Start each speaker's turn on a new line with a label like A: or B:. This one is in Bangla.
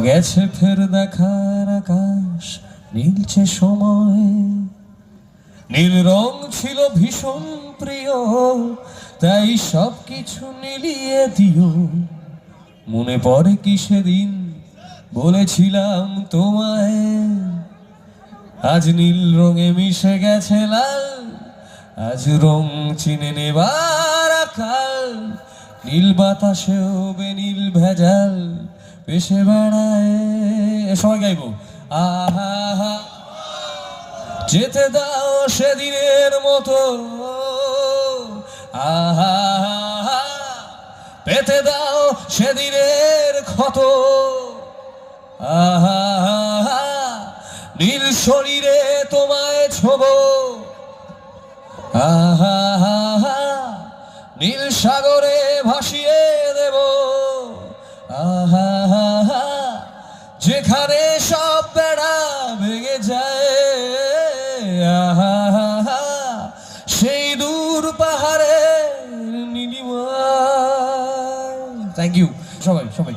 A: গেছে ফের দেখার আকাশ, নীলছে সময়। নীল রং ছিল ভীষণ প্রিয়, তাই সব কিছু নীলিয়ে দিও। মনে পড়ে কি সেদিন বলেছিলাম তোমায়, আজ নীল রঙে মিশে গেছে লাল, আজ রং চিনে নেবার আকাল। নীল বাতাসেও বেনীল ভেজাল ভেসে বেড়ায়। সবাই গাইব আহা, যেতে দাও সেদিনের মতো, আহা পেতে দাও সেদিনের ক্ষত। আহা নীল শরীরে তোমায় ছোবো, আহা নীল সাগরে ভাসিয়ে দেব। আহা যেখানে সব বেড়া ভেঙে যায়, আহা সেই দূর পাহাড়ে নীলিমা। থ্যাংক ইউ সবাই।